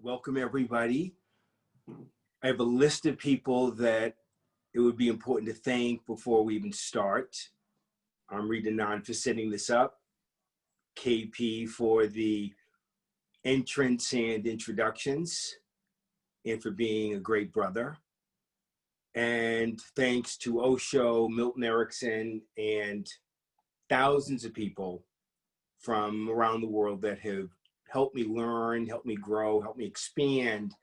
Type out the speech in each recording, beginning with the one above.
Welcome, everybody. I have a list of people that it would be important to thank before we even start. I'm Rita Non for setting this up, KP for the entrance and introductions, and for being a great brother. And thanks to Osho, Milton Erickson, and thousands of people from around the world that have helped me learn, helped me grow, helped me expand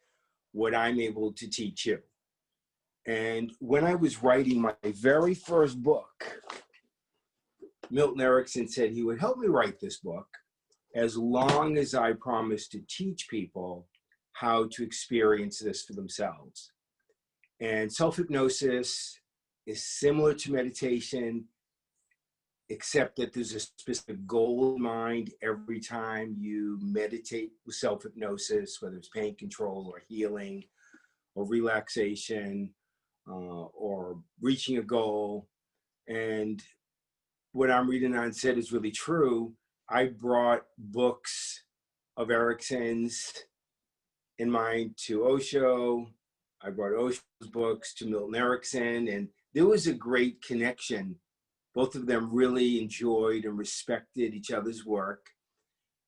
what I'm able to teach you. And when I was writing my very first book, Milton Erickson said he would help me write this book as long as I promised to teach people how to experience this for themselves. And self-hypnosis is similar to meditation, except that there's a specific goal in mind every time you meditate with self-hypnosis, whether it's pain control or healing or relaxation or reaching a goal. And what I'm reading on said is really true. I brought books of Erickson's in mind to Osho. I brought Osho's books to Milton Erickson, and there was a great connection. Both of them really enjoyed and respected each other's work.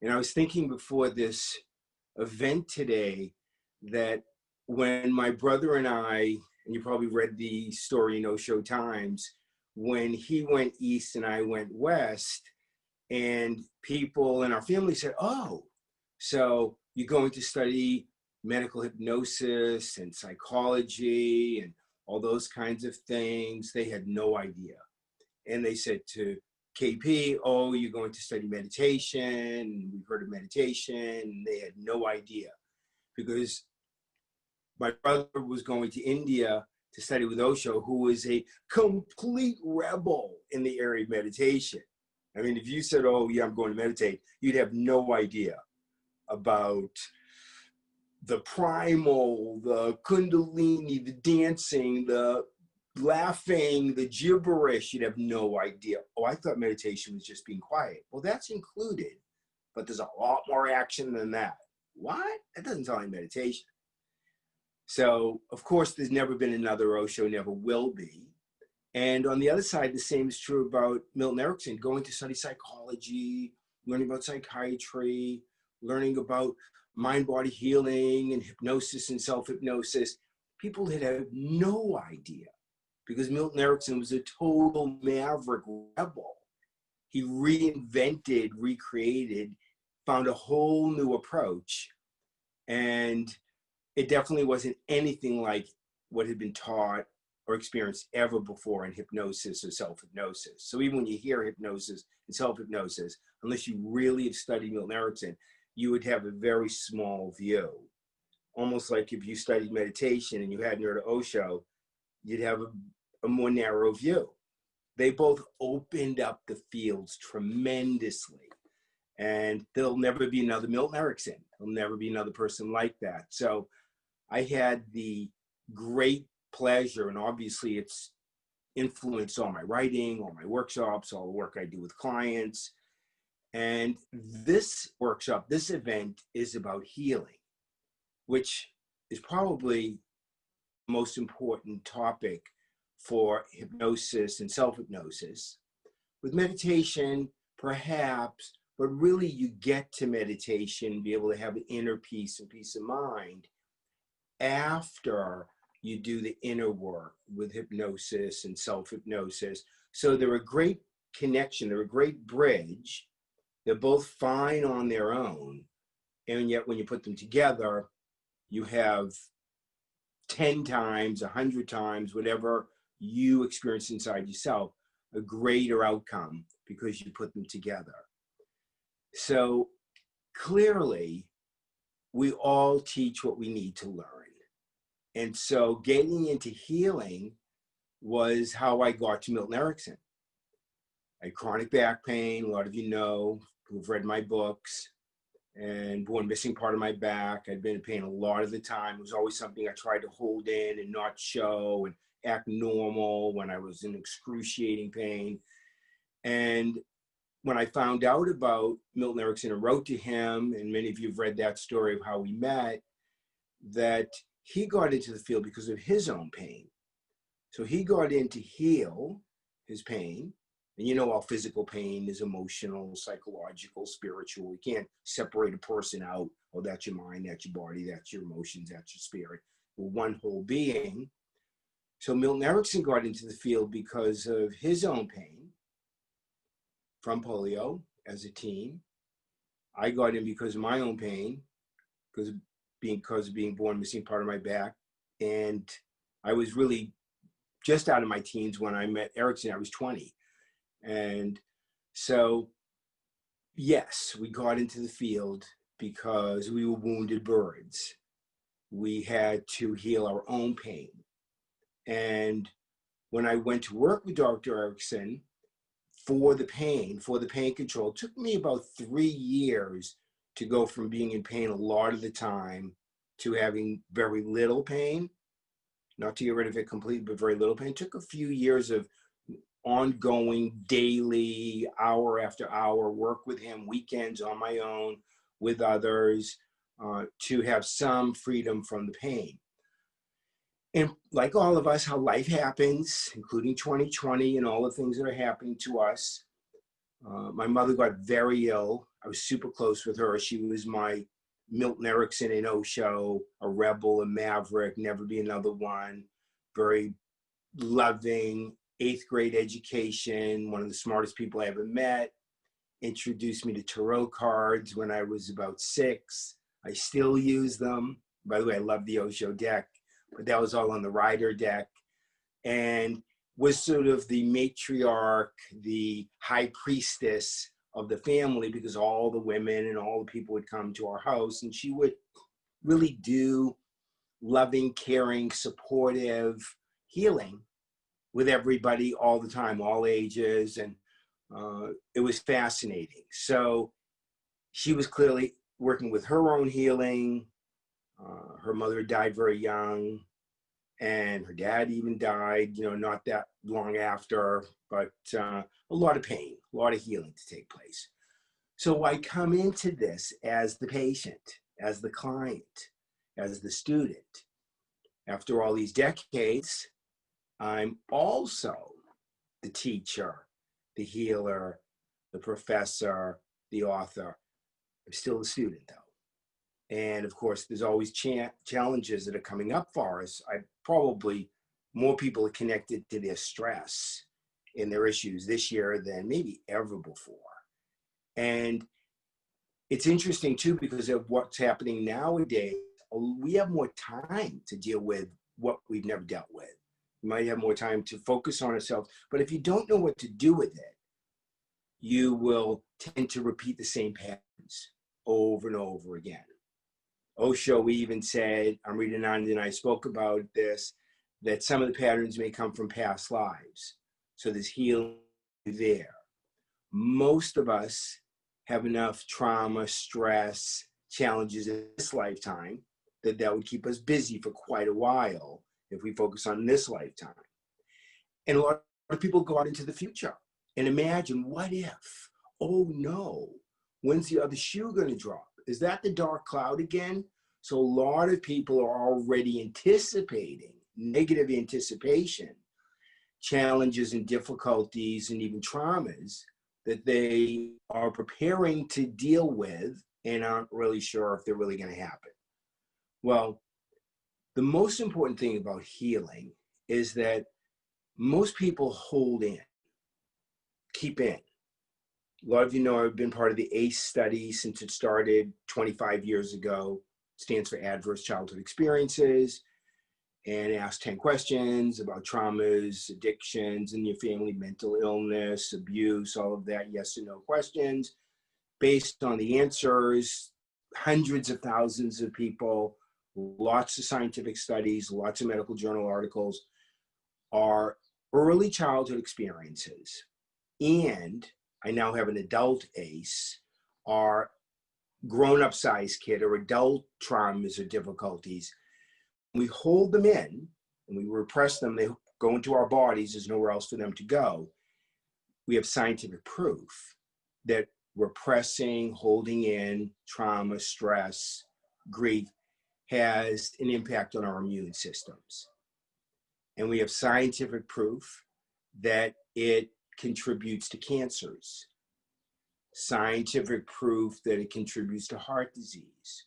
And I was thinking before this event today that when my brother and I, and you probably read the story in Osho Times, when he went east and I went west, and people in our family said, oh, so you're going to study medical hypnosis and psychology and all those kinds of things. They had no idea. And they said to KP, oh, you're going to study meditation. We've heard of meditation. And they had no idea, because my brother was going to India to study with Osho, who was a complete rebel in the area of meditation. I mean, if you said, oh, yeah, I'm going to meditate, you'd have no idea about the primal, the kundalini, the dancing, the laughing, the gibberish. You'd have no idea. Oh, I thought meditation was just being quiet. Well, that's included, but there's a lot more action than that. What? That doesn't sound like meditation. So, of course, there's never been another Osho, never will be. And on the other side, the same is true about Milton Erickson, going to study psychology, learning about psychiatry, learning about mind-body healing and hypnosis and self-hypnosis. People had had no idea, because Milton Erickson was a total maverick rebel. He reinvented, recreated, found a whole new approach. And it definitely wasn't anything like what had been taught or experienced ever before in hypnosis or self-hypnosis. So even when you hear hypnosis and self-hypnosis, unless you really have studied Milton Erickson, you would have a very small view. Almost like if you studied meditation and you hadn't heard of Osho, you'd have a more narrow view. They both opened up the fields tremendously. And there'll never be another Milton Erickson. There'll never be another person like that. So I had the great pleasure, and obviously it's influenced all my writing, all my workshops, all the work I do with clients. And this workshop, this event is about healing, which is probably the most important topic for hypnosis and self-hypnosis. With meditation, perhaps, but really you get to meditation, be able to have an inner peace and peace of mind after you do the inner work with hypnosis and self-hypnosis. So they're a great connection, they're a great bridge. They're both fine on their own. And yet when you put them together, you have 10 times, 100 times, whatever you experience inside yourself, a greater outcome because you put them together. So clearly, we all teach what we need to learn. And so getting into healing was how I got to Milton Erickson. I had chronic back pain, a lot of you know, who've read my books, and one missing part of my back. I'd been in pain a lot of the time. It was always something I tried to hold in and not show and act normal when I was in excruciating pain. And when I found out about Milton Erickson and wrote to him, and many of you have read that story of how we met, that he got into the field because of his own pain. So he got in to heal his pain. And you know, all physical pain is emotional, psychological, spiritual. You can't separate a person out. Oh, that's your mind, that's your body, that's your emotions, that's your spirit. We're one whole being. So Milton Erickson got into the field because of his own pain from polio as a teen. I got in because of my own pain, because of being born missing part of my back. And I was really just out of my teens when I met Erickson. I was 20. And so, yes, we got into the field because we were wounded birds. We had to heal our own pain. And when I went to work with Dr. Erickson for the pain control, it took me about 3 years to go from being in pain a lot of the time to having very little pain, not to get rid of it completely, but very little pain. It took a few years of ongoing, daily, hour after hour work with him, weekends on my own, with others, to have some freedom from the pain. And like all of us, how life happens, including 2020 and all the things that are happening to us. My mother got very ill. I was super close with her. She was my Milton Erickson in Osho, a rebel, a maverick, never be another one, very loving, 8th grade education, one of the smartest people I ever met, introduced me to tarot cards when I was about 6. I still use them. By the way, I love the Osho deck, but that was all on the rider deck, and was sort of the matriarch, the high priestess of the family, because all the women and all the people would come to our house, and she would really do loving, caring, supportive healing with everybody all the time, all ages, and it was fascinating. So she was clearly working with her own healing. Her mother died very young, and her dad even died, not that long after, but a lot of pain, a lot of healing to take place. So I come into this as the patient, as the client, as the student. After all these decades, I'm also the teacher, the healer, the professor, the author. I'm still a student, though. And of course, there's always challenges that are coming up for us. Probably more people are connected to their stress and their issues this year than maybe ever before. And it's interesting too, because of what's happening nowadays, we have more time to deal with what we've never dealt with. We might have more time to focus on ourselves, but if you don't know what to do with it, you will tend to repeat the same patterns over and over again. Osho even said, Amrita Ananda and I spoke about this, that some of the patterns may come from past lives. So there's healing there. Most of us have enough trauma, stress, challenges in this lifetime that would keep us busy for quite a while if we focus on this lifetime. And a lot of people go out into the future and imagine, what if? Oh no, when's the other shoe going to drop? Is that the dark cloud again? So a lot of people are already anticipating, negative anticipation, challenges and difficulties and even traumas that they are preparing to deal with and aren't really sure if they're really going to happen. Well, the most important thing about healing is that most people hold in, keep in. A lot of you know I've been part of the ACE study since it started 25 years ago. It stands for Adverse Childhood Experiences, and ask 10 questions about traumas, addictions in your family, mental illness, abuse, all of that, yes or no questions. Based on the answers, hundreds of thousands of people, lots of scientific studies, lots of medical journal articles, are early childhood experiences, and I now have an adult ACE, are grown-up size kid or adult traumas or difficulties. We hold them in and we repress them. They go into our bodies. There's nowhere else for them to go. We have scientific proof that repressing, holding in trauma, stress, grief has an impact on our immune systems. And we have scientific proof that it contributes to cancers, scientific proof that it contributes to heart disease.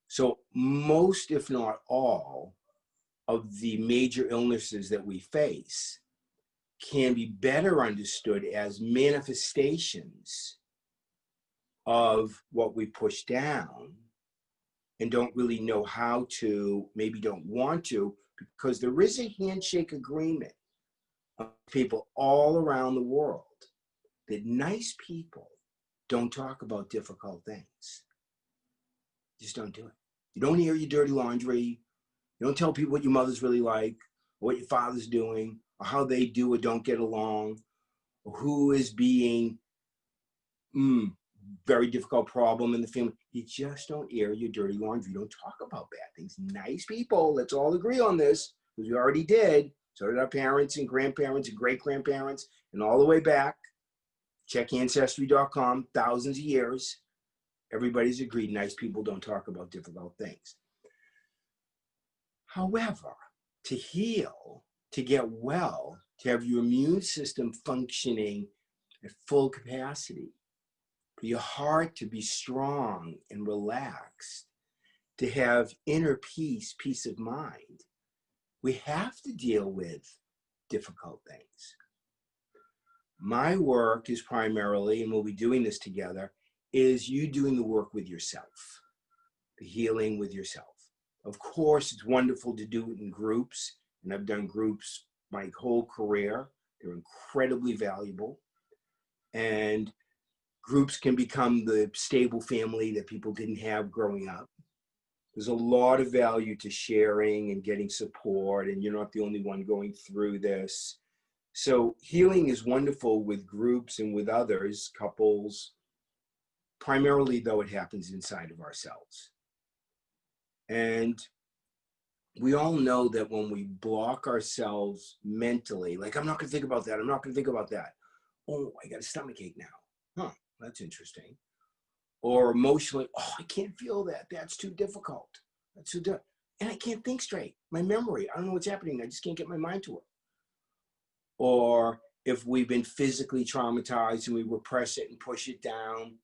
So most, if not all, of the major illnesses that we face can be better understood as manifestations of what we push down and don't really know how to, maybe don't want to, because there is a handshake agreement of people all around the world that nice people don't talk about difficult things. Just don't do it. You don't air your dirty laundry. You don't tell people what your mother's really like, or what your father's doing, or how they do or don't get along, or who is being very difficult problem in the family. You just don't air your dirty laundry. You don't talk about bad things. Nice people, let's all agree on this, because we already did. So did our parents and grandparents and great-grandparents, and all the way back. Check Ancestry.com, thousands of years. Everybody's agreed nice people don't talk about difficult things. However, to heal, to get well, to have your immune system functioning at full capacity, for your heart to be strong and relaxed, to have inner peace, peace of mind, we have to deal with difficult things. My work is primarily, and we'll be doing this together, is you doing the work with yourself, the healing with yourself. Of course, it's wonderful to do it in groups, and I've done groups my whole career. They're incredibly valuable. And groups can become the stable family that people didn't have growing up. There's a lot of value to sharing and getting support, and you're not the only one going through this. So healing is wonderful with groups and with others, couples, primarily though it happens inside of ourselves. And we all know that when we block ourselves mentally, like, I'm not gonna think about that, I'm not gonna think about that. Oh, I got a stomachache now. Huh, that's interesting. Or emotionally, oh, I can't feel that. That's too difficult. That's too difficult. And I can't think straight. My memory, I don't know what's happening. I just can't get my mind to it. Or if we've been physically traumatized and we repress it and push it down,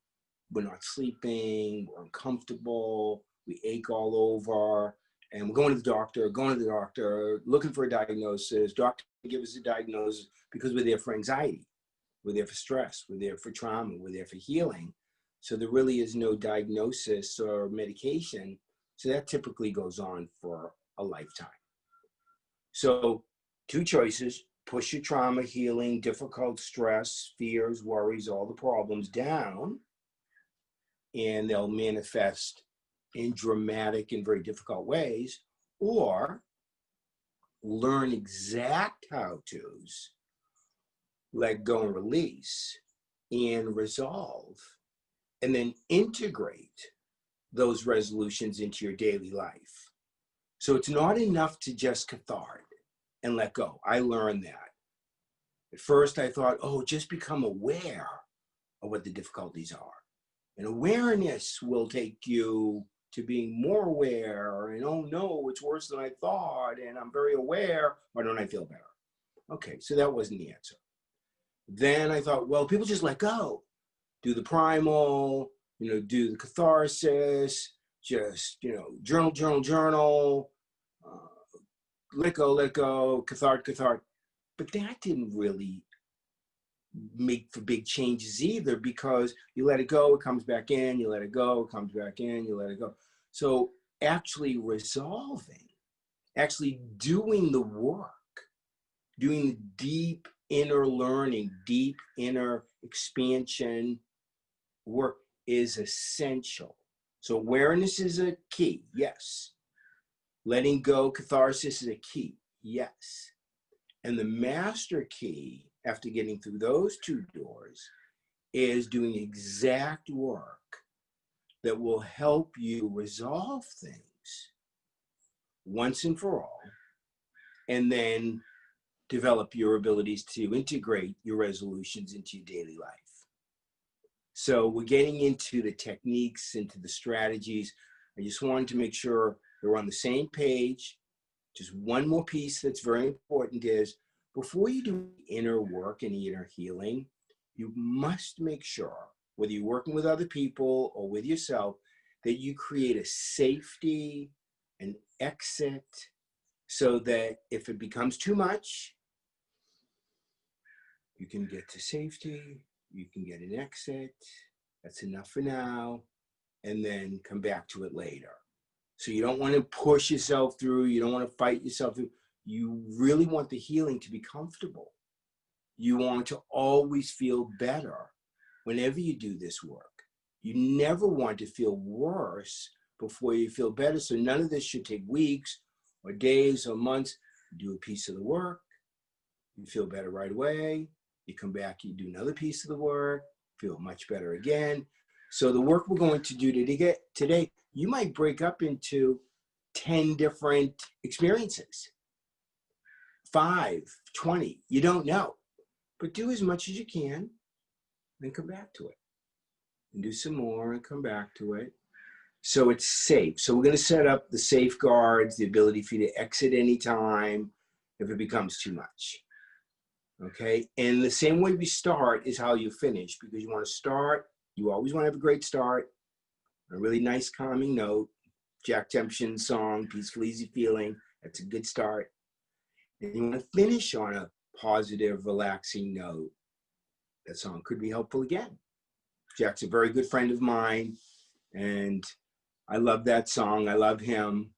we're not sleeping, we're uncomfortable, we ache all over, and we're going to the doctor, looking for a diagnosis. Doctor give us a diagnosis because we're there for anxiety, we're there for stress, we're there for trauma, we're there for healing. So there really is no diagnosis or medication. So that typically goes on for a lifetime. So 2 choices: push your trauma, healing, difficult stress, fears, worries, all the problems down, and they'll manifest in dramatic and very difficult ways, or learn exact how-tos, let go and release, and resolve, and then integrate those resolutions into your daily life. So it's not enough to just cathart and let go. I learned that. At first I thought, oh, just become aware of what the difficulties are. And awareness will take you to being more aware, and oh no, it's worse than I thought, and I'm very aware, why don't I feel better? Okay, so that wasn't the answer. Then I thought, well, people just let go. Do the primal, do the catharsis, just, journal, let go, cathart. But that didn't really make for big changes either, because you let it go, it comes back in, you let it go, it comes back in, you let it go. So actually resolving, actually doing the work, doing the deep inner learning, deep inner expansion work is essential. So awareness is a key, yes. Letting go, catharsis is a key, yes. And the master key, after getting through those 2 doors, is doing exact work that will help you resolve things once and for all, and then develop your abilities to integrate your resolutions into your daily life. So we're getting into the techniques, into the strategies. I just wanted to make sure they're on the same page. Just one more piece that's very important is before you do inner work and inner healing, you must make sure, whether you're working with other people or with yourself, that you create a safety, an exit, so that if it becomes too much, you can get to safety, you can get an exit, that's enough for now, and then come back to it later. So you don't want to push yourself through, you don't want to fight yourself through. You really want the healing to be comfortable. You want to always feel better whenever you do this work. You never want to feel worse before you feel better. So none of this should take weeks or days or months. You do a piece of the work, you feel better right away. You come back, you do another piece of the work, feel much better again. So the work we're going to do today, you might break up into 10 different experiences, 5, 20, you don't know. But do as much as you can, then come back to it. And do some more and come back to it. So it's safe. So we're going to set up the safeguards, the ability for you to exit anytime if it becomes too much. Okay? And the same way we start is how you finish, because you want to start, you always want to have a great start, a really nice calming note, Jack Tempchin's song, Peaceful Easy Feeling, that's a good start. And you want to finish on a positive, relaxing note. That song could be helpful again. Jack's a very good friend of mine, and I love that song. I love him,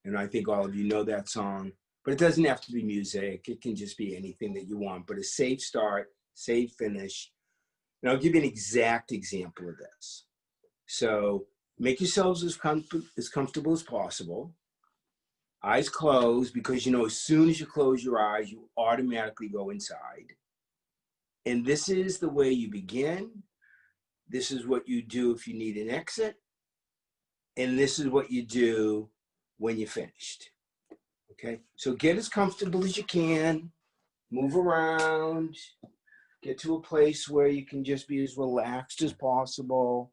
and I think all of you know that song. But it doesn't have to be music. It can just be anything that you want. But a safe start, safe finish. And I'll give you an exact example of this. So make yourselves as comfortable as possible. Eyes closed, because you know as soon as you close your eyes, you automatically go inside. And this is the way you begin. This is what you do if you need an exit. And this is what you do when you're finished. Okay? So get as comfortable as you can. Move around. Get to a place where you can just be as relaxed as possible.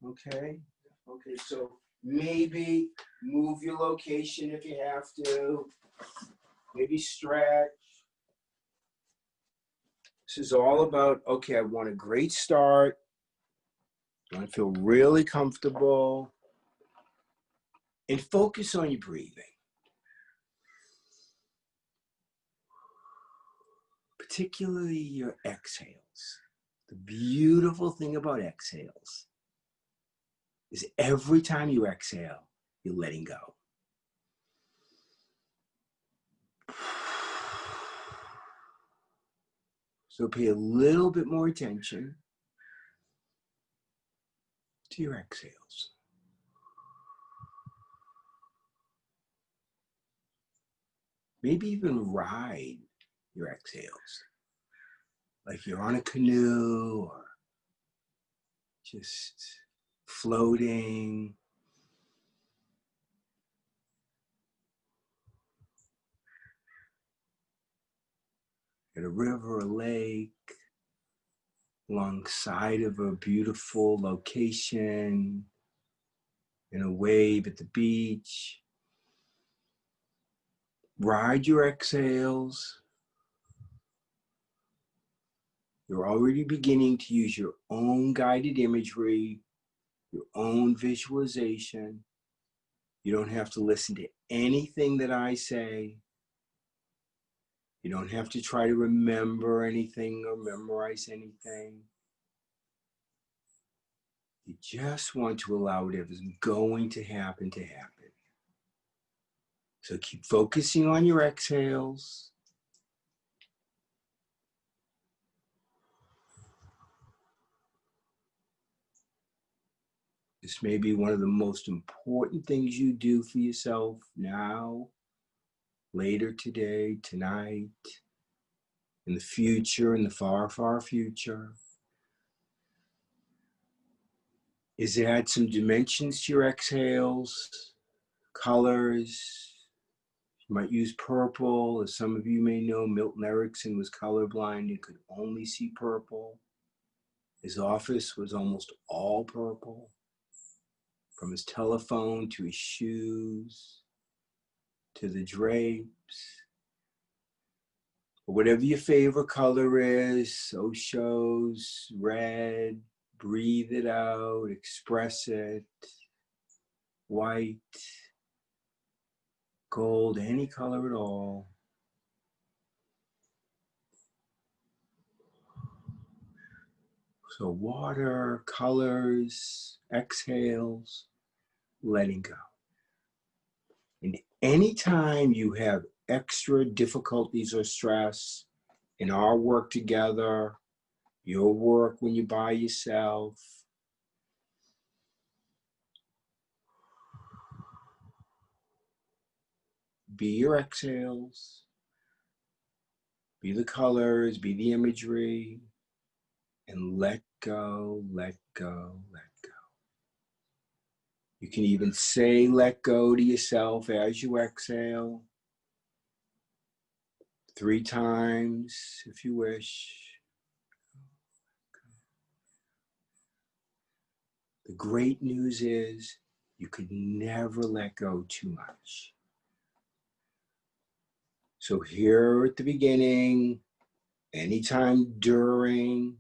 Okay? Okay, so maybe move your location if you have to. Maybe stretch. This is all about, okay, I want a great start. I want to feel really comfortable. And focus on your breathing. Particularly your exhales. The beautiful thing about exhales is every time you exhale, you're letting go. So pay a little bit more attention to your exhales. Maybe even ride your exhales. Like you're on a canoe or just floating. At a river, a lake, alongside of a beautiful location, in a wave at the beach. Ride your exhales. You're already beginning to use your own guided imagery, your own visualization. You don't have to listen to anything that I say. You don't have to try to remember anything or memorize anything. You just want to allow whatever's going to happen to happen. So keep focusing on your exhales. This may be one of the most important things you do for yourself now, later today, tonight, in the future, in the far, far future. Is add some dimensions to your exhales, colors. You might use purple. As some of you may know, Milton Erickson was colorblind and could only see purple. His office was almost all purple. from his telephone to his shoes, to the drapes, or whatever your favorite color is, so shows, red, breathe it out, express it, white, gold, any color at all. So water, colors, exhales, letting go. And anytime you have extra difficulties or stress in our work together, your work when you're by yourself, be your exhales, be the colors, be the imagery, and let go, let go, let go. You can even say let go to yourself as you exhale 3 times if you wish. The great news is you could never let go too much. So here at the beginning, anytime during,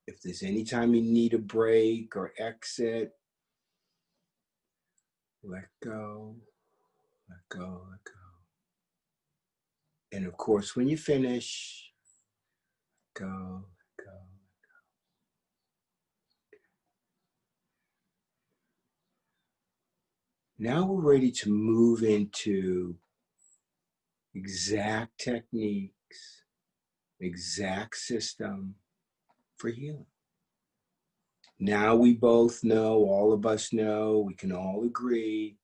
if there's any time you need a break or exit, let go, let go, let go. And of course, when you finish, go, let go. Now we're ready to move into exact techniques, exact system for healing. Now we both know, all of us know, we can all agree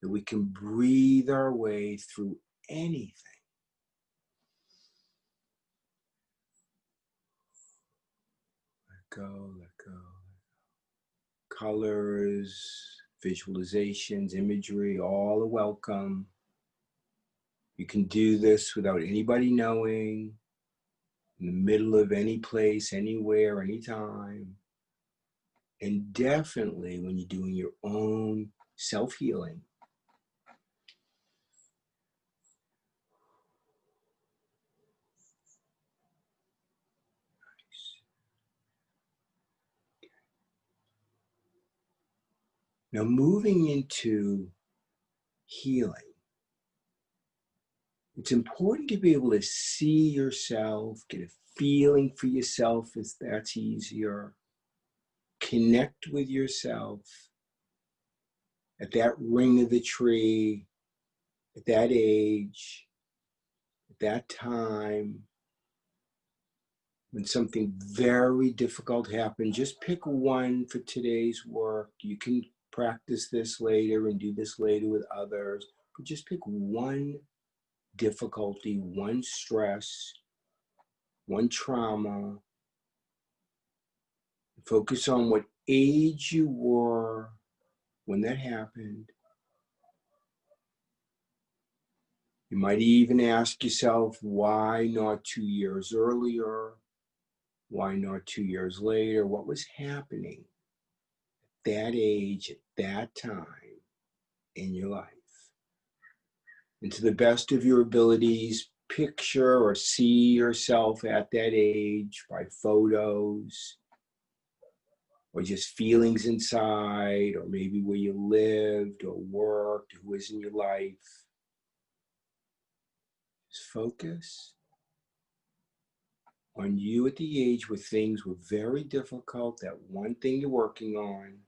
that we can breathe our way through anything. Let go, let go. Colors, visualizations, imagery, all are welcome. You can do this without anybody knowing, in the middle of any place, anywhere, anytime. And definitely when you're doing your own self-healing. Now moving into healing, it's important to be able to see yourself, get a feeling for yourself if that's easier. Connect with yourself at that ring of the tree, at that age, at that time, when something very difficult happened. Just pick one for today's work. You can practice this later and do this later with others, but just pick one difficulty, one stress, one trauma. Focus on what age you were when that happened. You might even ask yourself, why not 2 years earlier? Why not 2 years later? What was happening at that age, at that time in your life? And to the best of your abilities, picture or see yourself at that age by photos, or just feelings inside, or maybe where you lived or worked, who was in your life. Just focus on you at the age where things were very difficult, that one thing you're working on.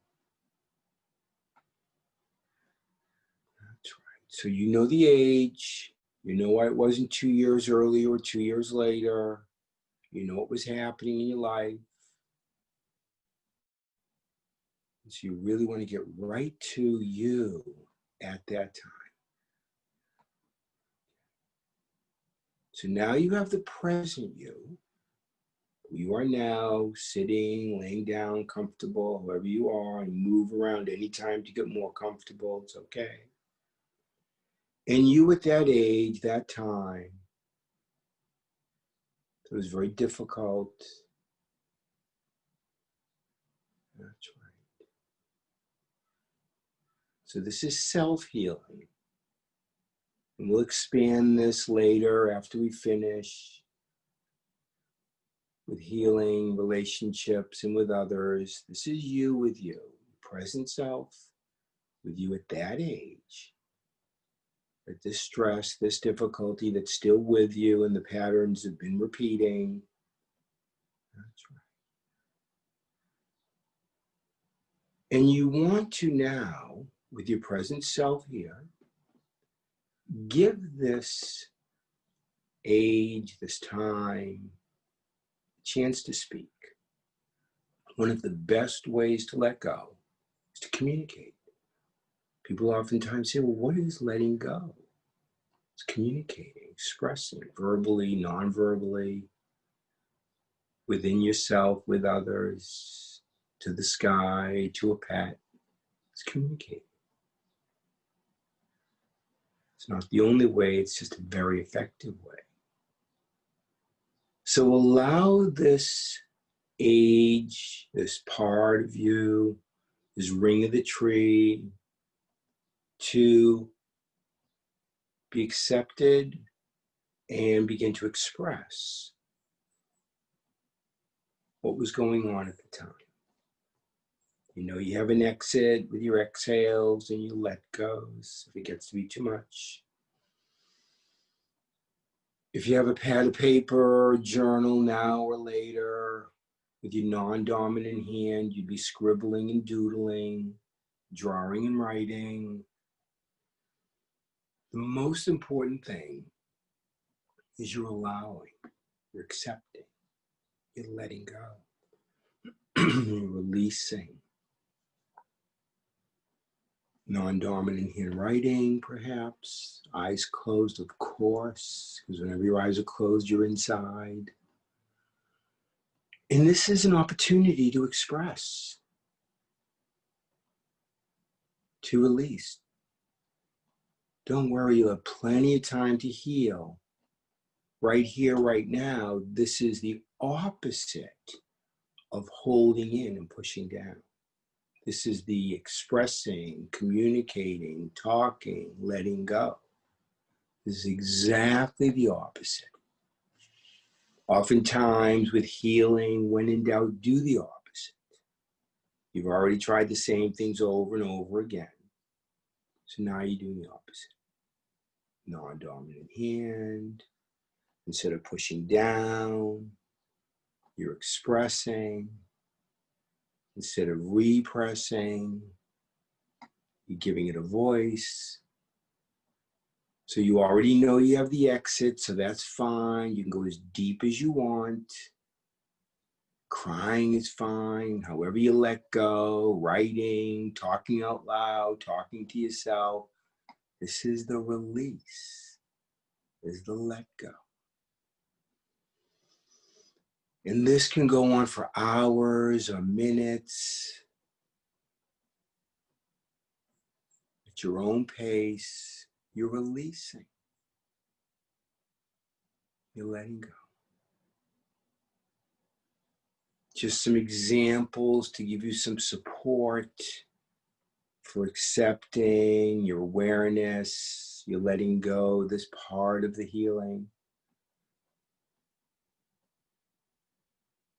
That's right. So you know the age, you know why it wasn't 2 years earlier or 2 years later, you know what was happening in your life. So you really want to get right to you at that time. So now you have the present you. You are now sitting, laying down, comfortable, wherever you are, and move around anytime to get more comfortable. It's okay. And you at that age, that time, it was very difficult. That's right. So this is self-healing. And we'll expand this later after we finish with healing relationships and with others. This is you with you, present self, with you at that age. At this stress, this difficulty that's still with you and the patterns have been repeating. That's right. And you want to now, with your present self here, give this age, this time, a chance to speak. One of the best ways to let go is to communicate. People oftentimes say, well, what is letting go? It's communicating, expressing, verbally, non-verbally, within yourself, with others, to the sky, to a pet. It's communicating. It's not the only way, it's just a very effective way. So allow this age, this part of you, this ring of the tree, to be accepted and begin to express what was going on at the time. You know, you have an exit with your exhales and your let goes if it gets to be too much. If you have a pad of paper or journal now or later, with your non-dominant hand, you'd be scribbling and doodling, drawing and writing. The most important thing is you're allowing, you're accepting, you're letting go, you're releasing. Non-dominant hand writing, perhaps. Eyes closed, of course, because whenever your eyes are closed, you're inside. And this is an opportunity to express, to release. Don't worry, you'll have plenty of time to heal. Right here, right now, this is the opposite of holding in and pushing down. This is the expressing, communicating, talking, letting go. This is exactly the opposite. Oftentimes with healing, when in doubt, do the opposite. You've already tried the same things over and over again. So now you're doing the opposite. Non-dominant hand. Instead of pushing down, you're expressing. Instead of repressing, you're giving it a voice. So you already know you have the exit, so that's fine. You can go as deep as you want. Crying is fine, however you let go, writing, talking out loud, talking to yourself. This is the release. This is the let go. And this can go on for hours or minutes. At your own pace, you're releasing. You're letting go. Just some examples to give you some support for accepting your awareness, you're letting go this part of the healing.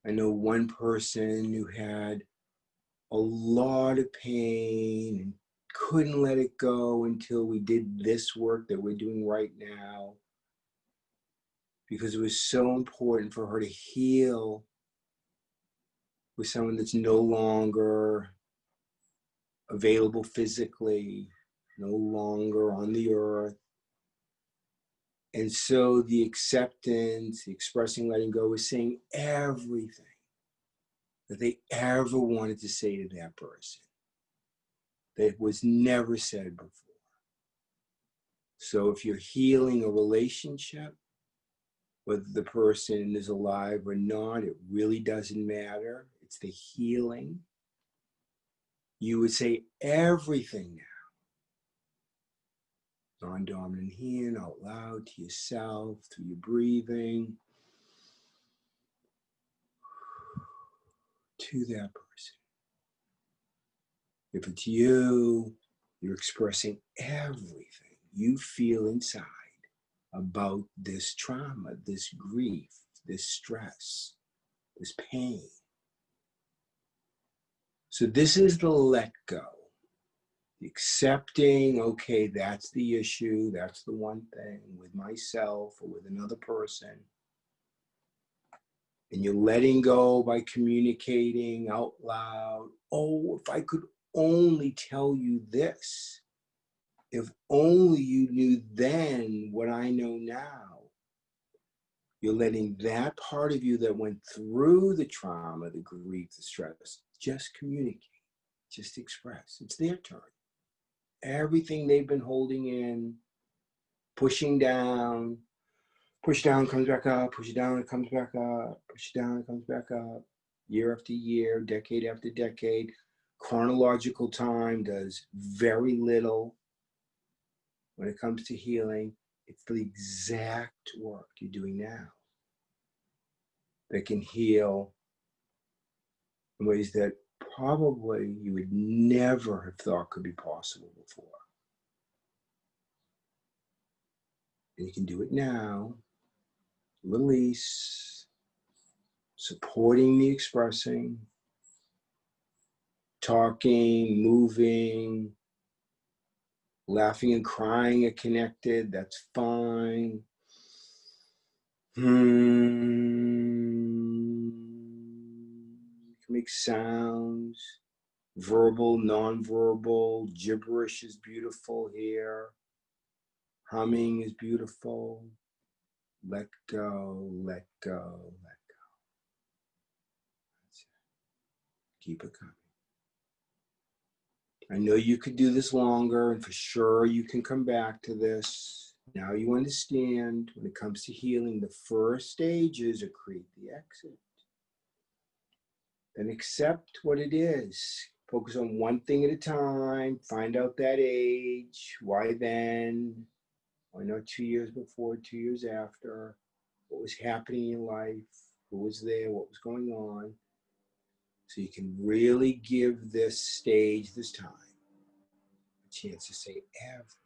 I know one person who had a lot of pain and couldn't let it go until we did this work that we're doing right now, because it was so important for her to heal with someone that's no longer available physically, no longer on the earth. And so the acceptance, the expressing, letting go is saying everything that they ever wanted to say to that person that was never said before. So if you're healing a relationship, whether the person is alive or not, it really doesn't matter. It's the healing. You would say everything now. Non-dominant hand out loud to yourself, through your breathing, to that person. If it's you, You're expressing everything you feel inside about this trauma, this grief, this stress, this pain. So this is the let go. Accepting, okay, that's the issue, that's the one thing with myself or with another person. And you're letting go by communicating out loud. Oh, if I could only tell you this. If only you knew then what I know now. You're letting that part of you that went through the trauma, the grief, the stress, just communicate, just express. It's their turn. Everything they've been holding in, push down, comes back up, push it down, it comes back up, push it down, it comes back up, year after year, decade after decade. Chronological time does very little when it comes to healing. It's the exact work you're doing now that can heal in ways that probably you would never have thought could be possible before. And you can do it now. Release, supporting the expressing, talking, moving, laughing and crying are connected. That's fine. You can make sounds, verbal, non-verbal. Gibberish is beautiful here. Humming is beautiful. Let go, let go, let go. That's it. Keep it coming. I know you could do this longer, and for sure you can come back to this. Now you understand when it comes to healing, the first stages are create the exit. Then accept what it is. Focus on one thing at a time. Find out that age. Why then? Why not 2 years before, 2 years after? What was happening in your life? Who was there? What was going on? So you can really give this stage, this time, a chance to say everything.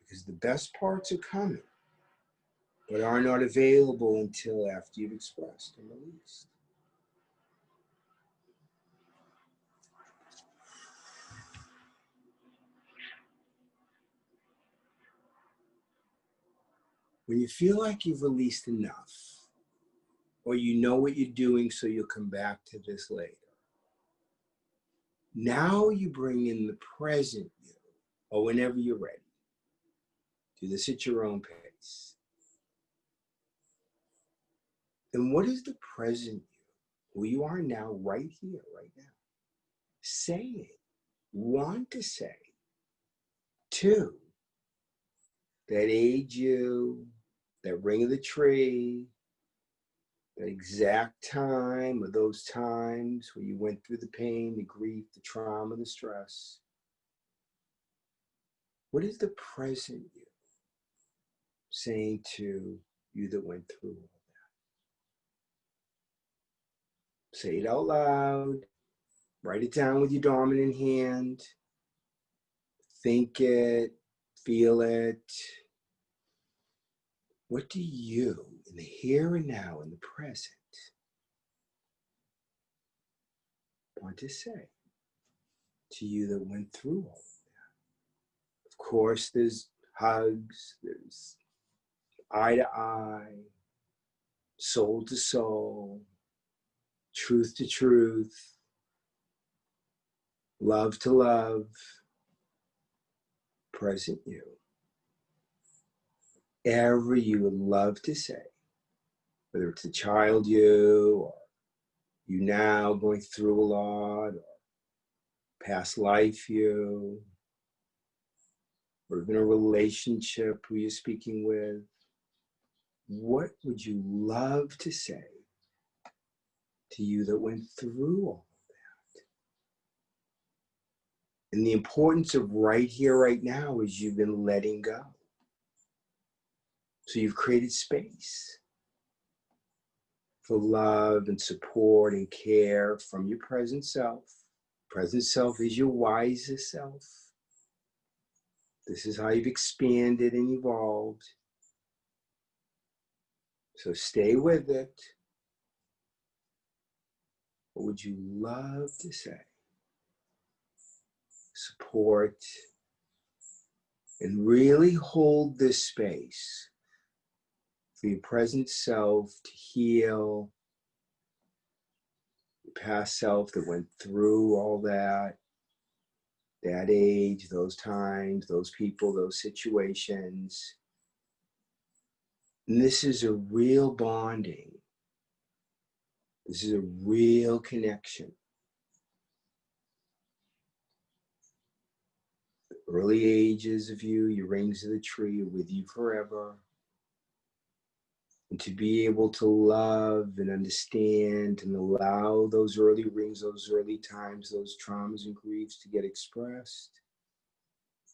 Because the best parts are coming, but are not available until after you've expressed and released. When you feel like you've released enough, or you know what you're doing, so you'll come back to this later. Now you bring in the present you, or whenever you're ready. Do this at your own pace. And what is the present you? Who you are now, right here, right now. Say it. Want to say. 2, that age you, that ring of the tree, that exact time, or those times where you went through the pain, the grief, the trauma, the stress. What is the present you saying to you that went through all that? Say it out loud. Write it down with your dominant hand. Think it. Feel it. What do you, in the here and now, in the present, want to say to you that went through all of that? Of course, there's hugs, there's eye to eye, soul to soul, truth to truth, love to love, present you. Ever you would love to say, whether it's a child you, or you now going through a lot, or past life you, or even a relationship who you're speaking with, what would you love to say to you that went through all of that? And the importance of right here, right now, is you've been letting go. So you've created space for love and support and care from your present self, Present self is your wisest self. This is how you've expanded and evolved. So stay with it. What would you love to say? Support and really hold this space for your present self to heal, your past self that went through all that age, those times, those people, those situations. And this is a real bonding. This is a real connection. The early ages of you, your rings of the tree are with you forever. And to be able to love and understand and allow those early rings, those early times, those traumas and griefs to get expressed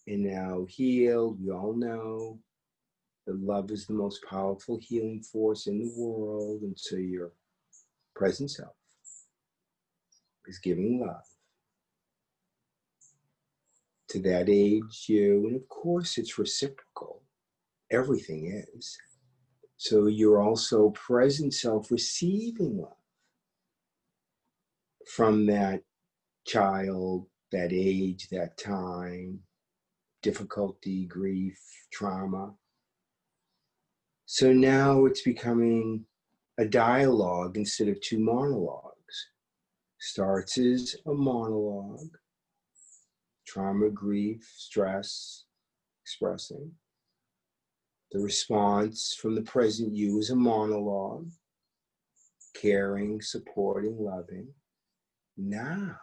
and now healed. We all know that love is the most powerful healing force in the world. And so your present self is giving love to that age you. And of course, it's reciprocal. Everything is. So you're also present self receiving love from that child, that age, that time, difficulty, grief, trauma. So now it's becoming a dialogue instead of two monologues. Starts as a monologue, trauma, grief, stress, expressing. The response from the present you is a monologue, caring, supporting, loving. Now,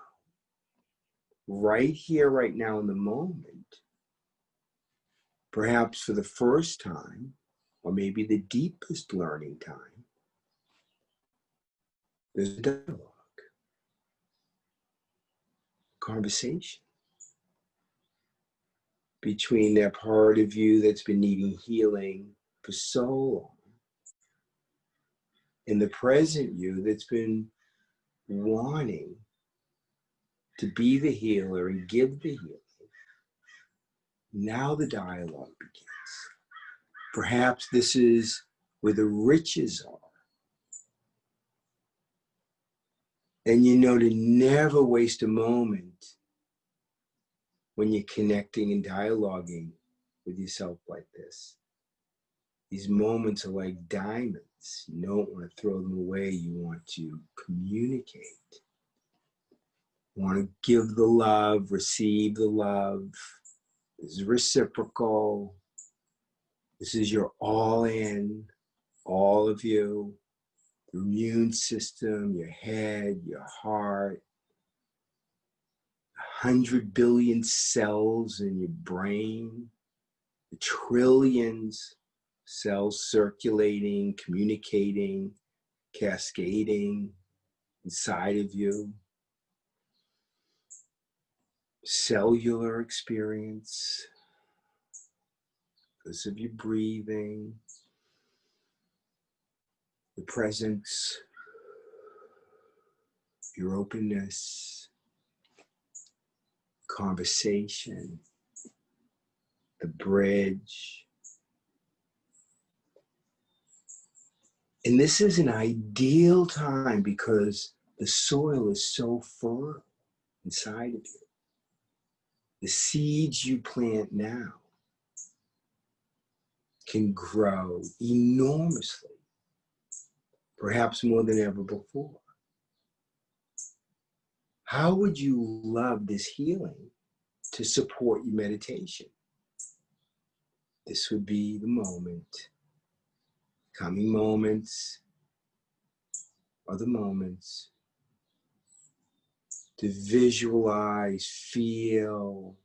right here, right now in the moment, perhaps for the first time, or maybe the deepest learning time, there's a dialogue, conversation between that part of you that's been needing healing for so long and the present you that's been wanting to be the healer and give the healing. Now the dialogue begins. Perhaps this is where the riches are. And you know to never waste a moment when you're connecting and dialoguing with yourself like this. These moments are like diamonds. You don't want to throw them away. You want to communicate. You want to give the love, receive the love. This is reciprocal. This is your all in, all of you. Your immune system, your head, your heart. 100 billion cells in your brain. The trillions cells circulating, communicating, cascading inside of you. Cellular experience because of your breathing, your presence, your openness, conversation, the bridge. And this is an ideal time because the soil is so fertile inside of you. The seeds you plant now can grow enormously, perhaps more than ever before. How would you love this healing to support your meditation? This would be the moment. Coming moments are the moments to visualize, feel,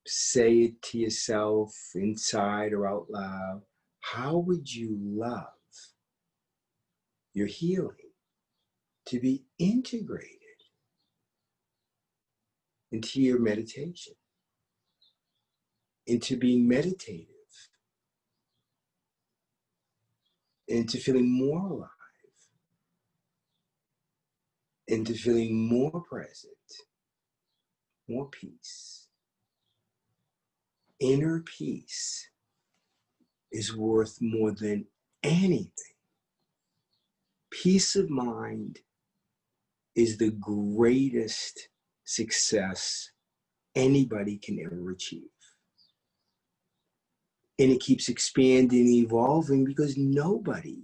say it to yourself inside or out loud. How would you love your healing to be integrated into your meditation, into being meditative, into feeling more alive, into feeling more present, more peace. Inner peace is worth more than anything. Peace of mind is the greatest success anybody can ever achieve. And it keeps expanding and evolving because nobody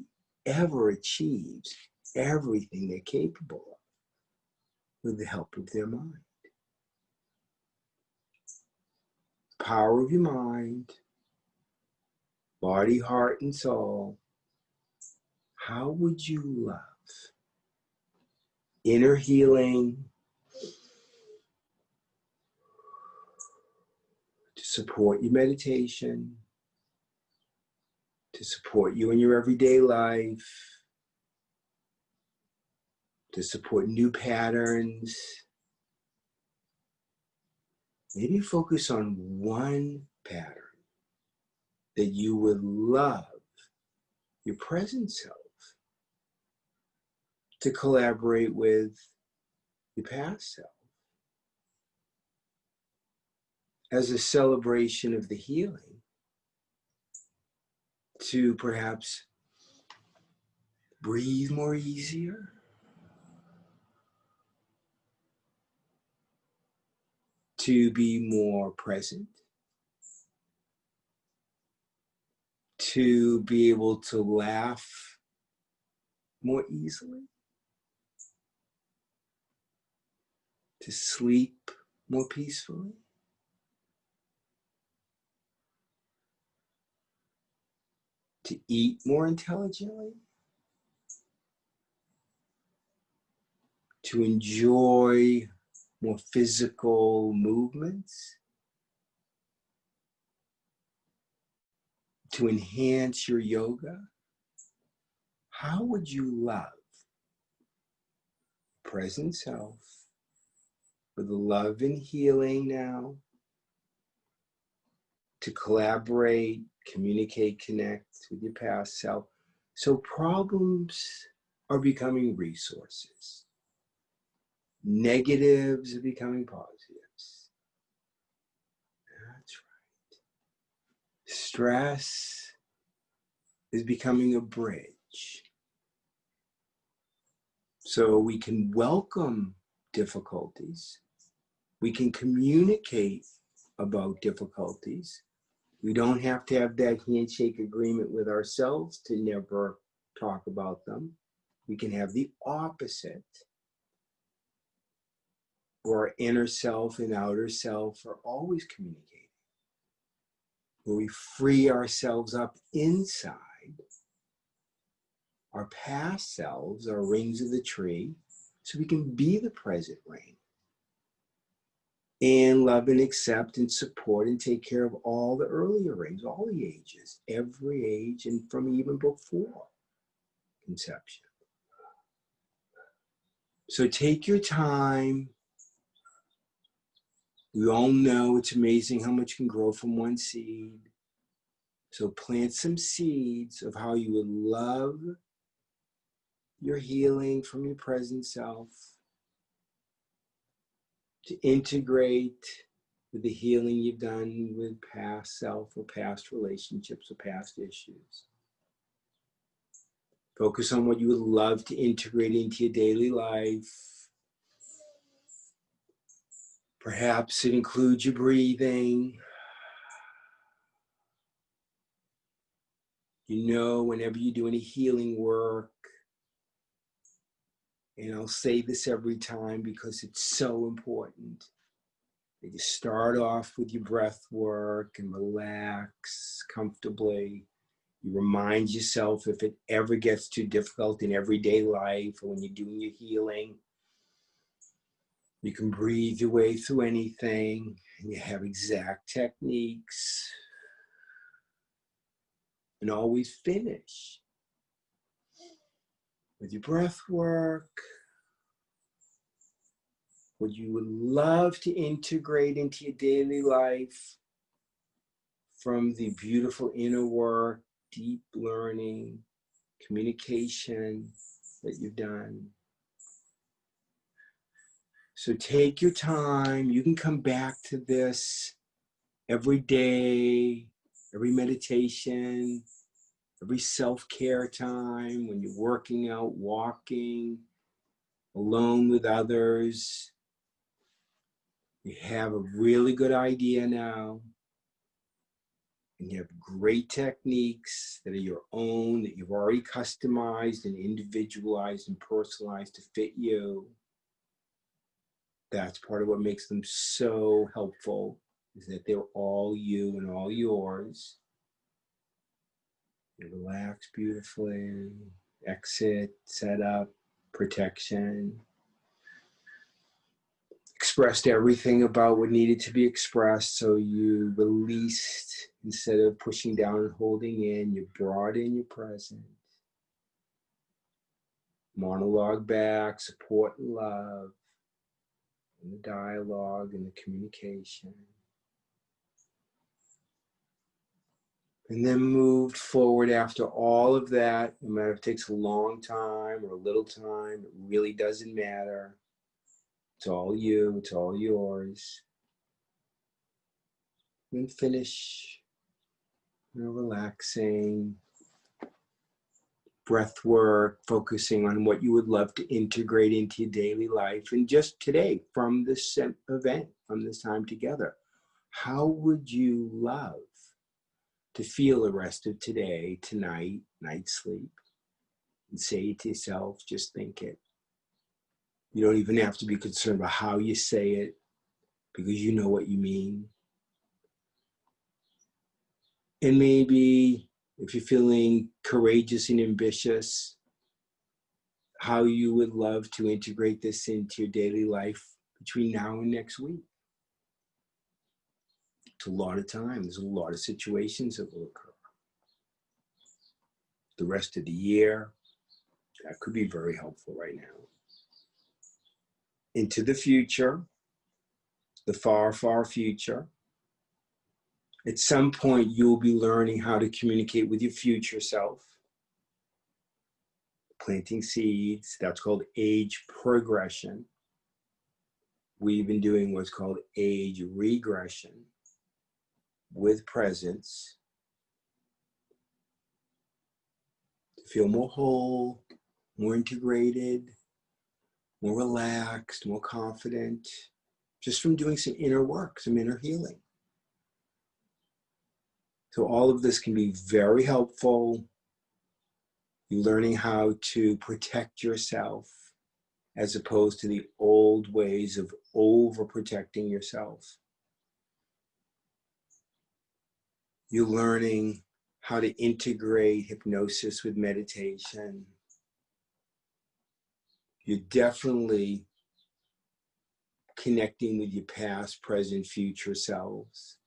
ever achieves everything they're capable of with the help of their mind. Power of your mind, body, heart, and soul. How would you love inner healing to support your meditation, to support you in your everyday life, to support new patterns? Maybe focus on one pattern that you would love your present self to collaborate with your past self as a celebration of the healing, to perhaps breathe more easier, to be more present, to be able to laugh more easily, to sleep more peacefully, to eat more intelligently, to enjoy more physical movements, to enhance your yoga. How would you love present self with the love and healing now to collaborate, communicate, connect with your past self, so problems are becoming resources, negatives are becoming positives? That's right. Stress is becoming a bridge, so we can welcome difficulties, we can communicate about difficulties. We don't have to have that handshake agreement with ourselves to never talk about them. We can have the opposite, where our inner self and outer self are always communicating, where we free ourselves up inside. Our past selves are rings of the tree, so we can be the present ring and love and accept and support and take care of all the earlier rings, all the ages, every age, and from even before conception. So take your time. We all know it's amazing how much can grow from one seed. So plant some seeds of how you would love your healing from your present self to integrate with the healing you've done with past self or past relationships or past issues. Focus on what you would love to integrate into your daily life. Perhaps it includes your breathing. You know, whenever you do any healing work, and I'll say this every time because it's so important, that you start off with your breath work and relax comfortably. You remind yourself, if it ever gets too difficult in everyday life or when you're doing your healing, you can breathe your way through anything, and you have exact techniques. And always finish with your breath work, what you would love to integrate into your daily life from the beautiful inner work, deep learning, communication that you've done. So take your time. You can come back to this every day, every meditation, every self-care time, when you're working out, walking, alone with others. You have a really good idea now. And you have great techniques that are your own, that you've already customized and individualized and personalized to fit you. That's part of what makes them so helpful, is that they're all you and all yours. You relax beautifully, exit, set up, protection. Expressed everything about what needed to be expressed, so you released instead of pushing down and holding in. You brought in your present. Monologue back, support and love, and the dialogue and the communication. And then moved forward after all of that, no matter if it takes a long time or a little time, it really doesn't matter. It's all you, it's all yours. And finish, relaxing, breath work, focusing on what you would love to integrate into your daily life. And just today, from this event, from this time together, how would you love to feel the rest of today, tonight, night's sleep? And say it to yourself, just think it. You don't even have to be concerned about how you say it, because you know what you mean. And maybe if you're feeling courageous and ambitious, how you would love to integrate this into your daily life between now and next week. It's a lot of time. There's a lot of situations that will occur. The rest of the year, that could be very helpful right now. Into the future, the far, far future. At some point, you'll be learning how to communicate with your future self. Planting seeds, that's called age progression. We've been doing what's called age regression with presence to feel more whole, more integrated, more relaxed, more confident, just from doing some inner work, some inner healing. So all of this can be very helpful. You're learning how to protect yourself as opposed to the old ways of overprotecting yourself. You're learning how to integrate hypnosis with meditation. You're definitely connecting with your past, present, future selves.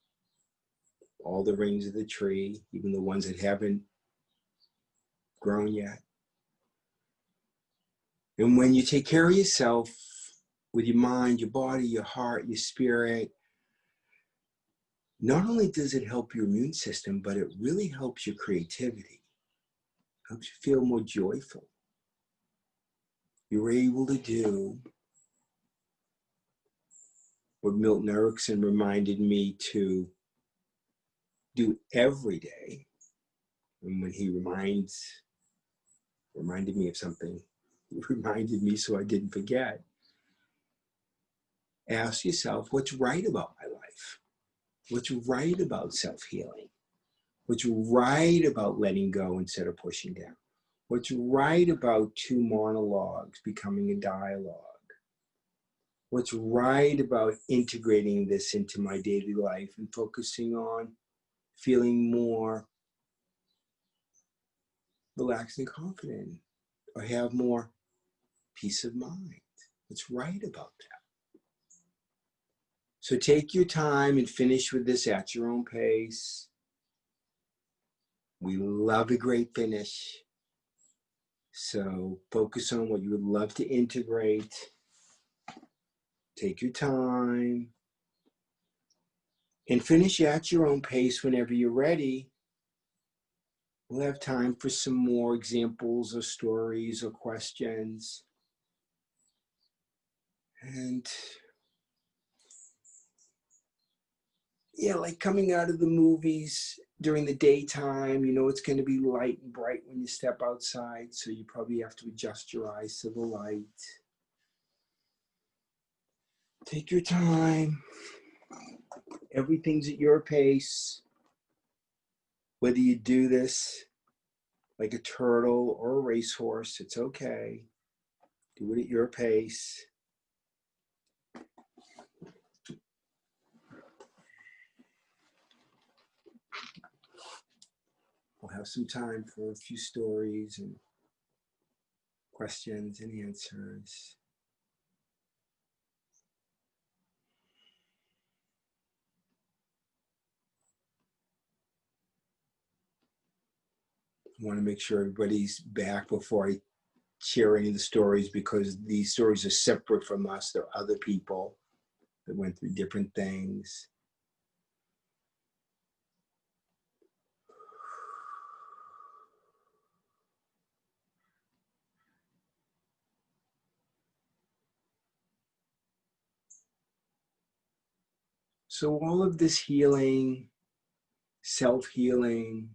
All the rings of the tree, even the ones that haven't grown yet. And when you take care of yourself with your mind, your body, your heart, your spirit, not only does it help your immune system, but it really helps your creativity. Helps you feel more joyful. You're able to do what Milton Erickson reminded me to do every day. And when he reminded me of something, he reminded me so I didn't forget. Ask yourself, what's right about my life? What's right about self-healing? What's right about letting go instead of pushing down? What's right about two monologues becoming a dialogue? What's right about integrating this into my daily life and focusing on feeling more relaxed and confident, or have more peace of mind? What's right about that? So take your time and finish with this at your own pace. We love a great finish. So focus on what you would love to integrate. Take your time. And finish at your own pace whenever you're ready. We'll have time for some more examples or stories or questions. And yeah, like coming out of the movies during the daytime, you know it's going to be light and bright when you step outside, so you probably have to adjust your eyes to the light. Take your time. Everything's at your pace. Whether you do this like a turtle or a racehorse, it's okay. Do it at your pace. We'll have some time for a few stories and questions and answers. I want to make sure everybody's back before I share any of the stories, because these stories are separate from us. There are other people that went through different things. So all of this healing, self-healing,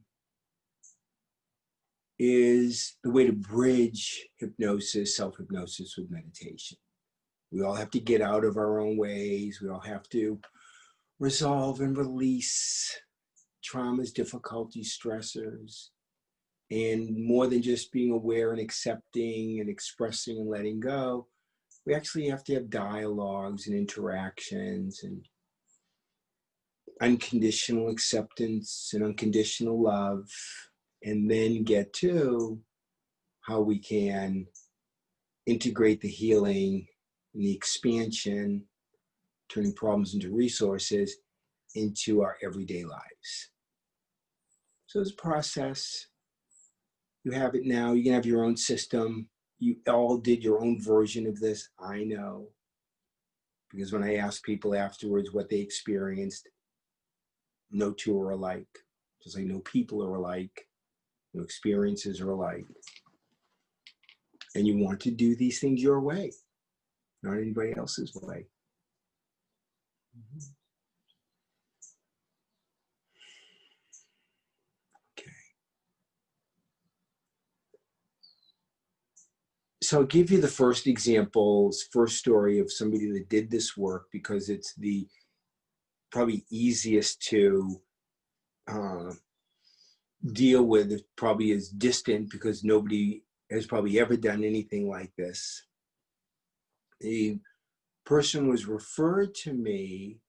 is the way to bridge hypnosis, self-hypnosis with meditation. We all have to get out of our own ways. We all have to resolve and release traumas, difficulties, stressors. And more than just being aware and accepting and expressing and letting go, we actually have to have dialogues and interactions and unconditional acceptance and unconditional love, and then get to how we can integrate the healing and the expansion, turning problems into resources, into our everyday lives. So it's a process. You have it now. You can have your own system. You all did your own version of this, I know. Because when I asked people afterwards what they experienced, no two are alike. Just like no people are alike, no experiences are alike. And you want to do these things your way, not anybody else's way. Okay. So I'll give you the first examples, first story of somebody that did this work, because it's the probably easiest to deal with. It probably is distant because nobody has probably ever done anything like this. The person was referred to me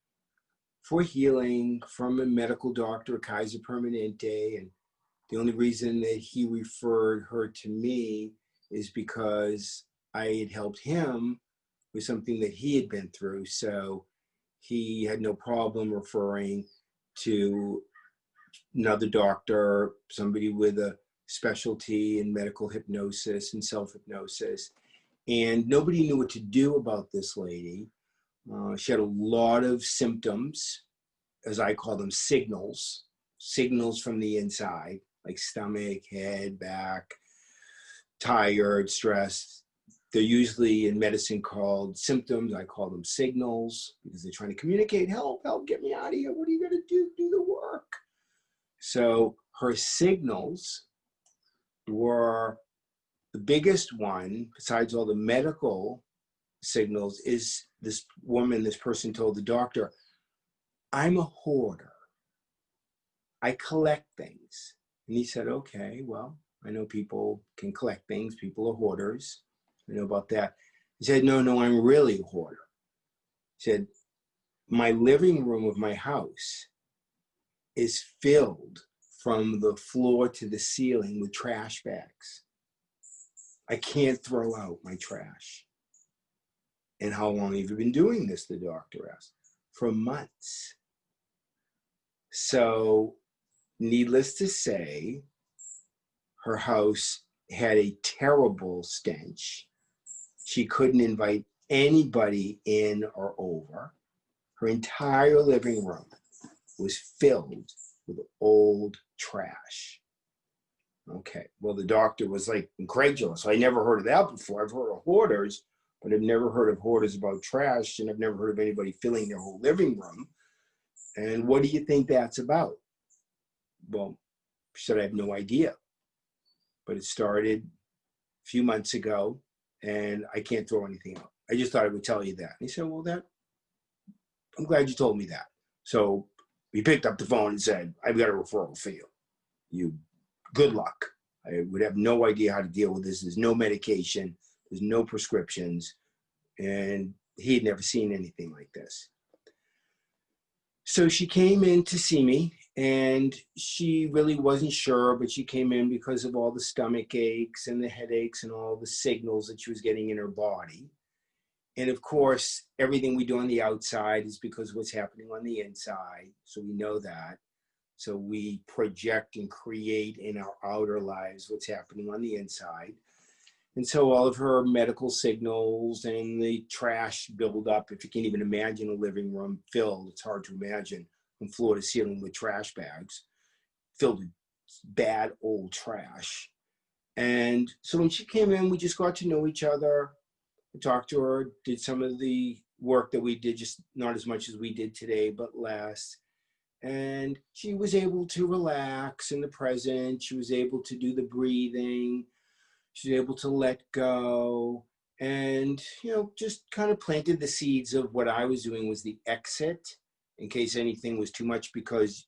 for healing from a medical doctor, Kaiser Permanente, and the only reason that he referred her to me is because I had helped him with something that he had been through. So he had no problem referring to another doctor, somebody with a specialty in medical hypnosis and self-hypnosis. And nobody knew what to do about this lady. She had a lot of symptoms, as I call them, signals from the inside, like stomach, head, back, tired, stressed. They're usually in medicine called symptoms. I call them signals, because they're trying to communicate, help, get me out of here. What are you going to do? Do the work. So her signals were, the biggest one, besides all the medical signals, is this woman, this person told the doctor, I'm a hoarder. I collect things. And he said, okay, well, I know people can collect things. People are hoarders. I know about that. He said, no, I'm really a hoarder. He said, my living room of my house is filled from the floor to the ceiling with trash bags. I can't throw out my trash. And how long have you been doing this? The doctor asked. For months. So, needless to say, her house had a terrible stench. She couldn't invite anybody in or over. Her entire living room was filled with old trash. Okay, well, the doctor was like incredulous. I never heard of that before. I've heard of hoarders, but I've never heard of hoarders about trash, and I've never heard of anybody filling their whole living room. And what do you think that's about? Well, she said, I have no idea. But it started a few months ago, and I can't throw anything out. I just thought I would tell you that. And he said, well, I'm glad you told me that. So he picked up the phone and said, I've got a referral for you. Good luck. I would have no idea how to deal with this. There's no medication. There's no prescriptions. And he had never seen anything like this. So she came in to see me, and she really wasn't sure, but she came in because of all the stomach aches and the headaches and all the signals that she was getting in her body. And of course, everything we do on the outside is because of what's happening on the inside. So we know that. So we project and create in our outer lives what's happening on the inside. And so all of her medical signals and the trash buildup, if you can't even imagine a living room filled, it's hard to imagine, from floor to ceiling with trash bags, filled with bad old trash. And so when she came in, we just got to know each other. I talked to her, did some of the work that we did, just not as much as we did today, but less. And she was able to relax in the present. She was able to do the breathing. She was able to let go, and, just kind of planted the seeds of what I was doing was the exit in case anything was too much, because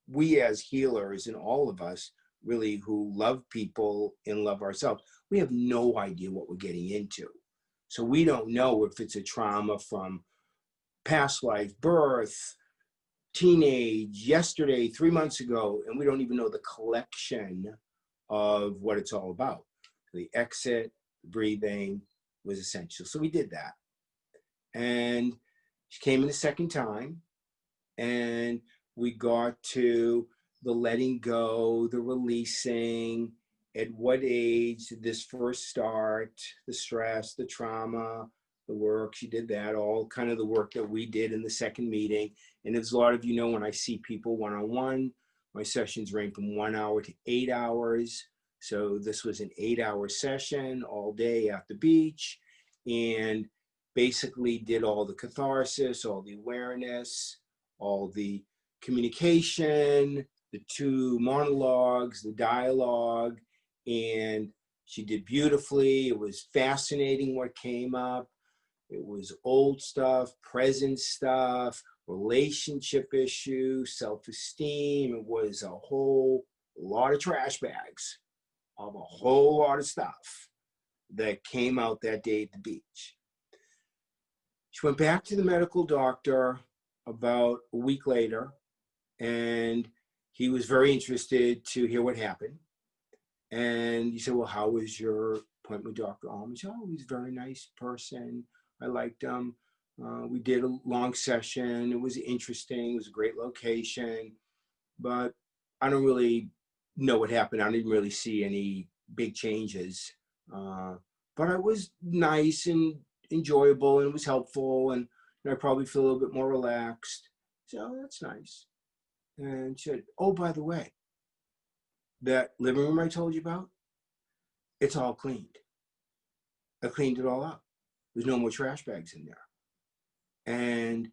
we as healers, and all of us really who love people and love ourselves, we have no idea what we're getting into. So we don't know if it's a trauma from past life, birth, teenage, yesterday, 3 months ago, and we don't even know the collection of what it's all about. The exit, breathing was essential. So we did that. And she came in the second time, and we got to the letting go, the releasing, at what age did this first start, the stress, the trauma, the work. She did that, all kind of the work that we did in the second meeting. And as a lot of you know, when I see people one-on-one, my sessions range from 1 hour to 8 hours. So this was an 8-hour session all day at the beach, and basically did all the catharsis, all the awareness, all the communication, the 2 monologues, the dialogue, and she did beautifully. It was fascinating what came up. It was old stuff, present stuff, relationship issues, self-esteem. It was a whole lot of trash bags of a whole lot of stuff that came out that day at the beach. She went back to the medical doctor about a week later, and he was very interested to hear what happened. And he said, well, how was your appointment with Dr. Alman? He said, oh, he's a very nice person. I liked him. We did a long session. It was interesting. It was a great location. But I don't really know what happened. I didn't really see any big changes. But I was nice and enjoyable, and it was helpful. And I probably feel a little bit more relaxed. So oh, that's nice. And she said, oh, by the way, that living room I told you about, it's all cleaned. I cleaned it all up. There's no more trash bags in there. And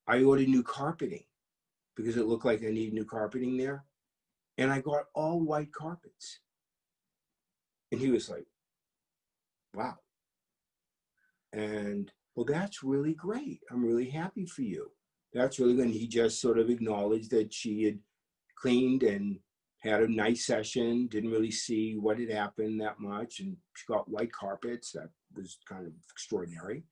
I ordered new carpeting because it looked like I needed new carpeting there. And I got all white carpets. And he was like, wow. And well, that's really great. I'm really happy for you. That's really good. And he just sort of acknowledged that she had cleaned and had a nice session, didn't really see what had happened that much. And she got white carpets. That was kind of extraordinary.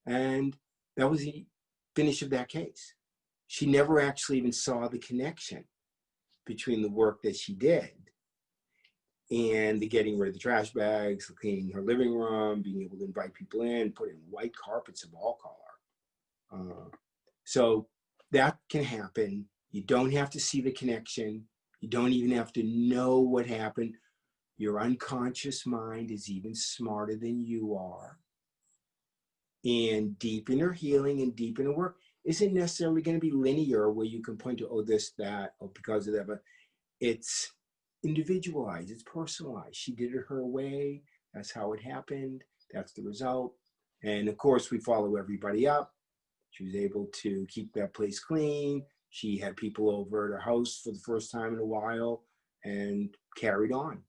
And that was the finish of that case. She never actually even saw the connection between the work that she did and the getting rid of the trash bags, cleaning her living room, being able to invite people in, put in white carpets of all color. So that can happen. You don't have to see the connection. You don't even have to know what happened. Your unconscious mind is even smarter than you are. And deep in her healing and deep in her work isn't necessarily going to be linear where you can point to, oh, this, that, or because of that, but it's individualized, it's personalized. She did it her way. That's how it happened. That's the result. And of course, we follow everybody up. She was able to keep that place clean. She had people over at her house for the first time in a while and carried on.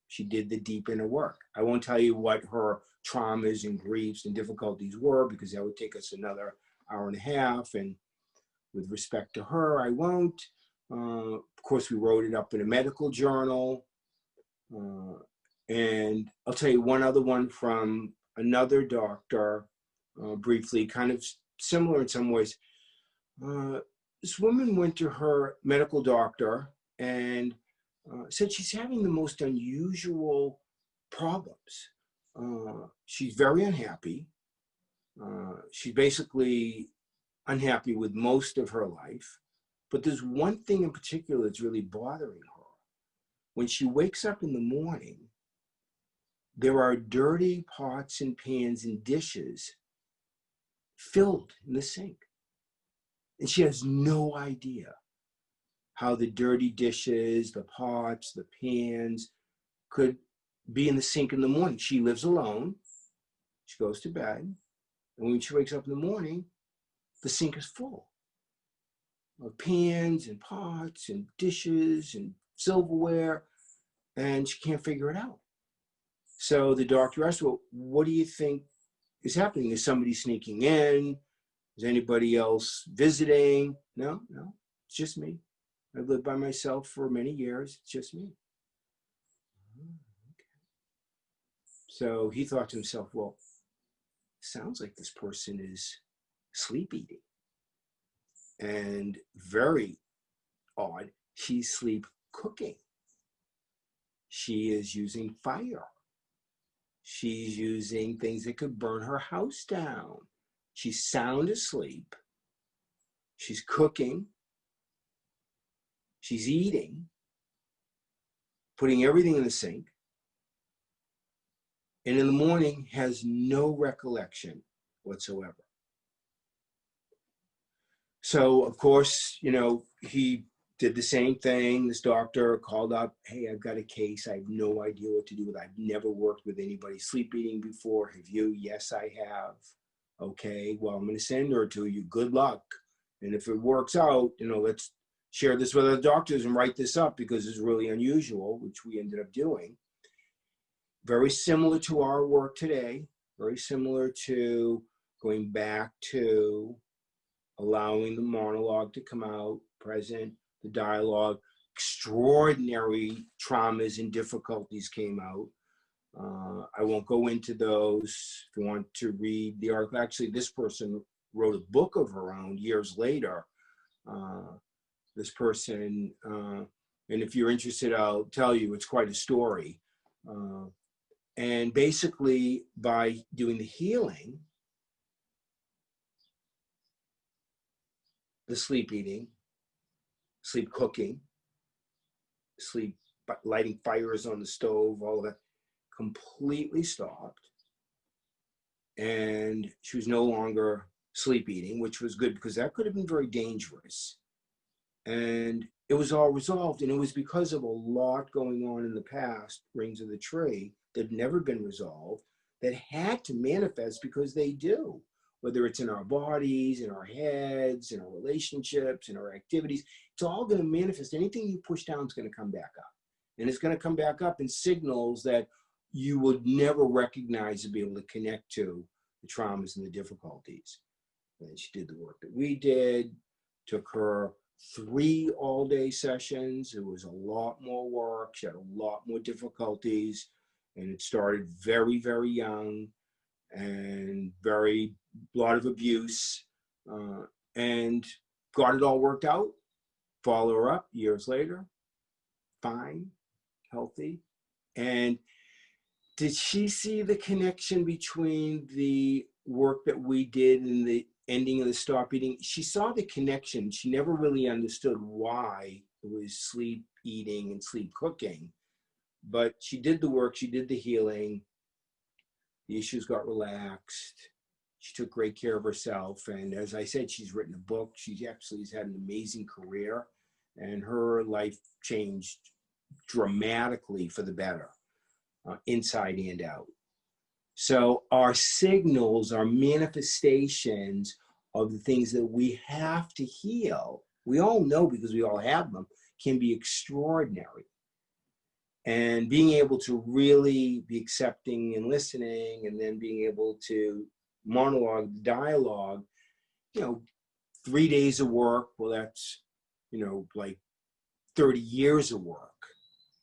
She did the deep inner work. I won't tell you what her traumas and griefs and difficulties were, because that would take us another hour and a half. And with respect to her, I won't. Of course, we wrote it up in a medical journal. And I'll tell you one other one from another doctor, briefly, kind of similar in some ways. This woman went to her medical doctor and said she's having the most unusual problems. She's very unhappy. She's basically unhappy with most of her life. But there's one thing in particular that's really bothering her. When she wakes up in the morning, there are dirty pots and pans and dishes filled in the sink. And she has no idea how the dirty dishes, the pots, the pans could be in the sink in the morning. She lives alone. She goes to bed. And when she wakes up in the morning, the sink is full of pans and pots and dishes and silverware, and she can't figure it out. So the doctor asked, well, what do you think is happening? Is somebody sneaking in? Is anybody else visiting? No, it's just me. I've lived by myself for many years. It's just me. Okay. So he thought to himself, well, sounds like this person is sleep eating. And very odd, she's sleep cooking. She is using fire. She's using things that could burn her house down. She's sound asleep. She's cooking. She's eating, putting everything in the sink. And in the morning has no recollection whatsoever. So, of course, he did the same thing. This doctor called up, hey, I've got a case. I have no idea what to do with it. I've never worked with anybody sleep eating before. Have you? Yes, I have. Okay, well, I'm going to send her to you. Good luck. And if it works out, let's share this with other doctors and write this up, because it's really unusual, which we ended up doing. Very similar to our work today, very similar to going back to allowing the monologue to come out, present, the dialogue. Extraordinary traumas and difficulties came out. I won't go into those. If you want to read the article, actually, this person wrote a book of her own years later. This person, and if you're interested, I'll tell you, it's quite a story. And basically, by doing the healing, the sleep eating, sleep cooking, sleep lighting fires on the stove, all of that completely stopped. And she was no longer sleep eating, which was good, because that could have been very dangerous. And it was all resolved. And it was because of a lot going on in the past, rings of the tree, that had never been resolved, that had to manifest, because they do. Whether it's in our bodies, in our heads, in our relationships, in our activities, it's all going to manifest. Anything you push down is going to come back up. And it's going to come back up in signals that you would never recognize to be able to connect to the traumas and the difficulties. And she did the work that we did. Took her 3 all-day sessions. It was a lot more work. She had a lot more difficulties. And it started very, very young, and a lot of abuse, and got it all worked out. Follow her up years later, fine, healthy. And did she see the connection between the work that we did and the ending of the stop eating? She saw the connection. She never really understood why it was sleep eating and sleep cooking, but she did the work, she did the healing. The issues got relaxed. She took great care of herself. And as I said, she's written a book. She actually has had an amazing career, and her life changed dramatically for the better, inside and out. So our signals, our manifestations of the things that we have to heal, we all know because we all have them, can be extraordinary. And being able to really be accepting and listening, and then being able to monologue, dialogue, 3 days of work, well, that's, like 30 years of work,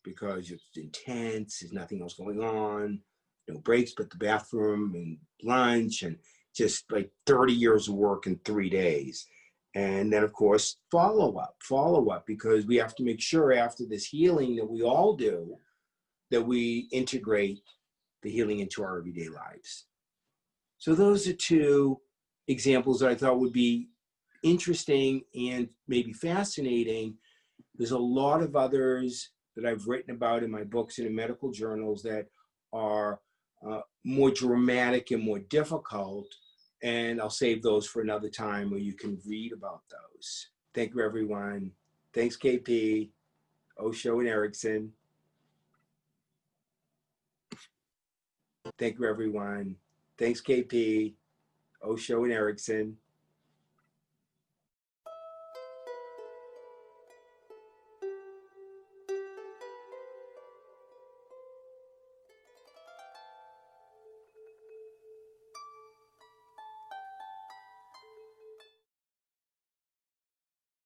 because it's intense, there's nothing else going on, no breaks but the bathroom and lunch, and just like 30 years of work in 3 days. And then, of course, follow up, because we have to make sure after this healing that we all do, that we integrate the healing into our everyday lives. So those are two examples that I thought would be interesting and maybe fascinating. There's a lot of others that I've written about in my books and in medical journals that are more dramatic and more difficult. And I'll save those for another time where you can read about those. Thank you, everyone. Thanks, KP, Osho, and Erickson. Thank you, everyone. Thanks, KP, Osho, and Erickson.